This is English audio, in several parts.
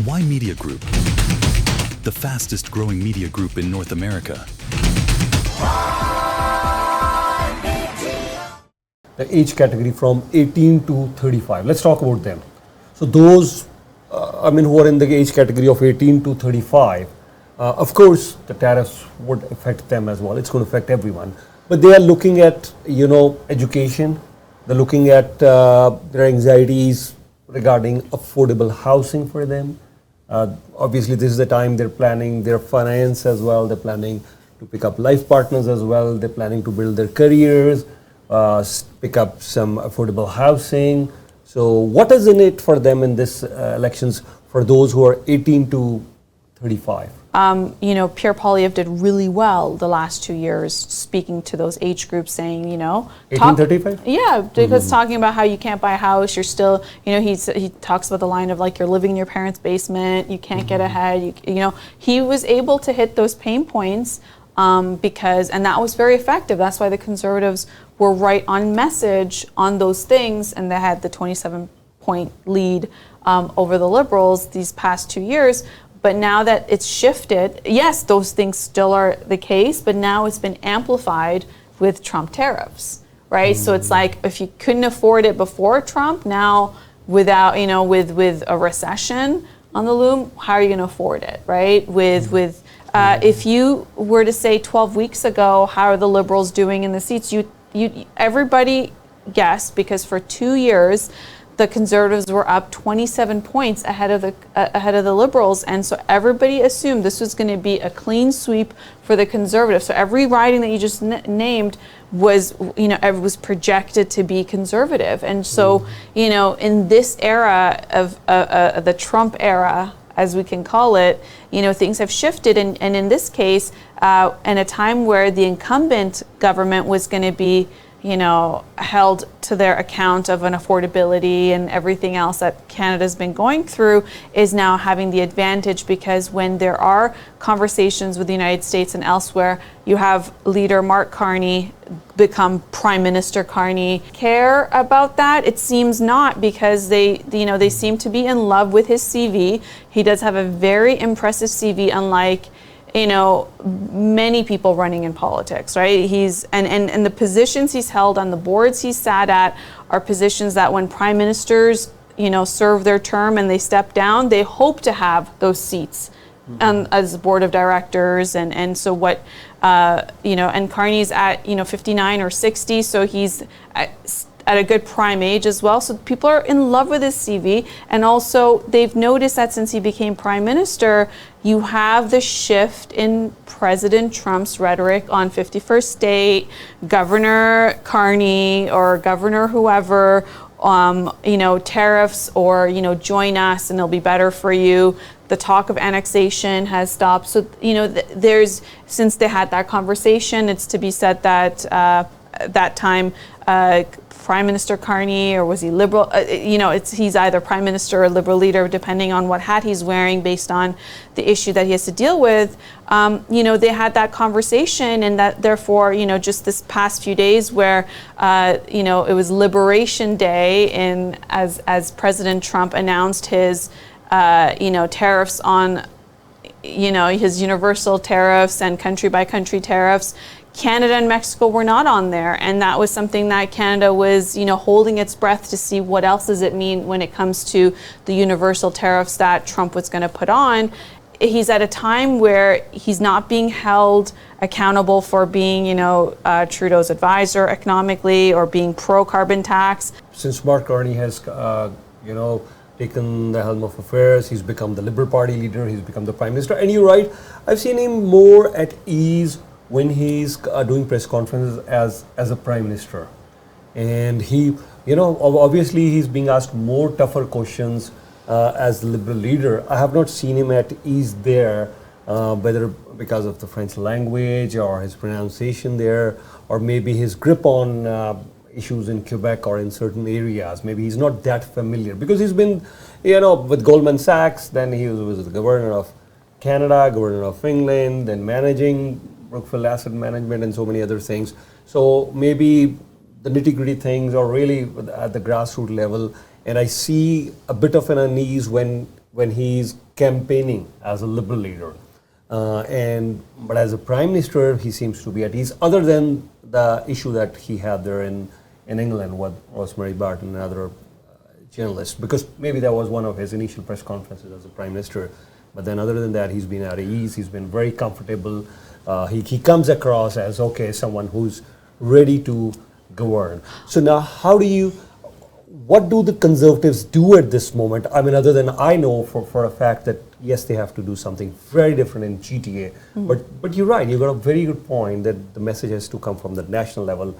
Why Media Group? The fastest growing media group in North America. The age category from 18 to 35. Let's talk about them. So those, who are in the age category of 18 to 35, of course, the tariffs would affect them as well. It's going to affect everyone. But they are looking at, education. They're looking at their anxieties regarding affordable housing for them. Obviously, this is the time they're planning their finance as well. They're planning to pick up life partners as well. They're planning to build their careers, pick up some affordable housing. So what is in it for them in this elections for those who are 18 to 35? Pierre Poilievre did really well the last 2 years speaking to those age groups saying, 1835? Yeah, because talking about how you can't buy a house, you're still, he talks about the line of like you're living in your parents' basement, you can't get ahead, he was able to hit those pain points and that was very effective. That's why the Conservatives were right on message on those things, and they had the 27-point lead over the Liberals these past 2 years. But now that it's shifted, yes, those things still are the case, but now it's been amplified with Trump tariffs, right? So it's like if you couldn't afford it before Trump, now without, with a recession on the loom, how are you going to afford it, right? If you were to say 12 weeks ago, how are the Liberals doing in the seats? Everybody guessed, because for 2 years, the Conservatives were up 27 points ahead of the Liberals, and so everybody assumed this was going to be a clean sweep for the Conservatives. So every riding that you just named was, was projected to be Conservative, and so in this era of the Trump era, as we can call it, things have shifted, and in this case, in a time where the incumbent government was going to be held to their account of an affordability and everything else that Canada's been going through, is now having the advantage, because when there are conversations with the United States and elsewhere, you have leader Mark Carney become Prime Minister Carney. Care about that? It seems not, because they seem to be in love with his CV. He does have a very impressive CV, unlike many people running in politics, right? And the positions he's held on the boards he's sat at are positions that when prime ministers, serve their term and they step down, they hope to have those seats as board of directors. And so what, and Carney's at, 59 or 60, so he's at a good prime age as well. So people are in love with his CV. And also they've noticed that since he became prime minister, you have the shift in President Trump's rhetoric on 51st state, Governor Carney or Governor whoever, tariffs or, join us and it'll be better for you. The talk of annexation has stopped. So, since they had that conversation, it's to be said that that time, Prime Minister Carney, or was he Liberal? He's either Prime Minister or Liberal leader, depending on what hat he's wearing, based on the issue that he has to deal with. They had that conversation, and that therefore, just this past few days, where it was Liberation Day, and as President Trump announced his tariffs on his universal tariffs and country by country tariffs, Canada and Mexico were not on there, and that was something that Canada was, holding its breath to see what else does it mean when it comes to the universal tariffs that Trump was going to put on. He's at a time where he's not being held accountable for being, Trudeau's advisor economically or being pro-carbon tax. Since Mark Carney has, taken the helm of affairs, he's become the Liberal Party leader, he's become the Prime Minister. And you're right, I've seen him more at ease when he's doing press conferences as a Prime Minister. And he, obviously he's being asked more tougher questions as the Liberal leader. I have not seen him at ease there, whether because of the French language or his pronunciation there, or maybe his grip on issues in Quebec or in certain areas. Maybe he's not that familiar, because he's been, with Goldman Sachs, then he was the Governor of Canada, Governor of England, then managing Brookfield Asset Management and so many other things. So maybe the nitty-gritty things are really at the grassroots level, and I see a bit of an unease when he's campaigning as a liberal leader. But as a prime minister, he seems to be at ease, other than the issue that he had there in England with Rosemary Barton and other journalists, because maybe that was one of his initial press conferences as a prime minister. But then other than that, he's been at ease, he's been very comfortable. He comes across as, okay, someone who's ready to govern. So now what do the Conservatives do at this moment? I mean, other than I know for a fact that, yes, they have to do something very different in GTA. But you're right, you got a very good point that the message has to come from the national level.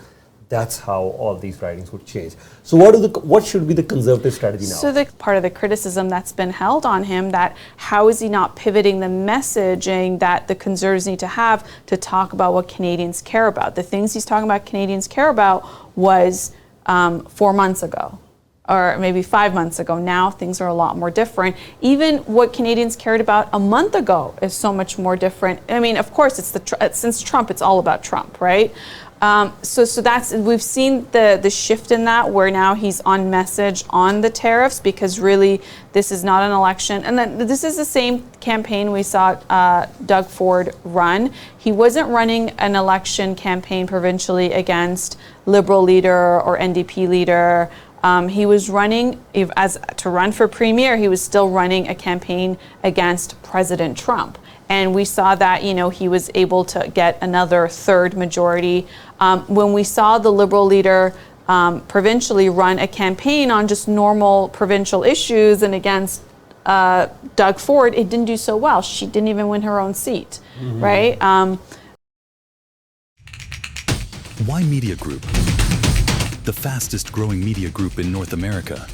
That's how all these writings would change. So what should be the Conservative strategy now? So the part of the criticism that's been held on him, that how is he not pivoting the messaging that the Conservatives need to have to talk about what Canadians care about? The things he's talking about Canadians care about was 4 months ago, or maybe 5 months ago. Now things are a lot more different. Even what Canadians cared about a month ago is so much more different. I mean, of course, since Trump, it's all about Trump, right? So we've seen the shift in that, where now he's on message on the tariffs, because really this is not an election. And then this is the same campaign we saw Doug Ford run. He wasn't running an election campaign provincially against Liberal leader or NDP leader. He was running, to run for premier, he was still running a campaign against President Trump. And we saw that, he was able to get another third majority. When we saw the Liberal leader provincially run a campaign on just normal provincial issues and against Doug Ford, it didn't do so well. She didn't even win her own seat, right? Why Media Group? The fastest growing media group in North America.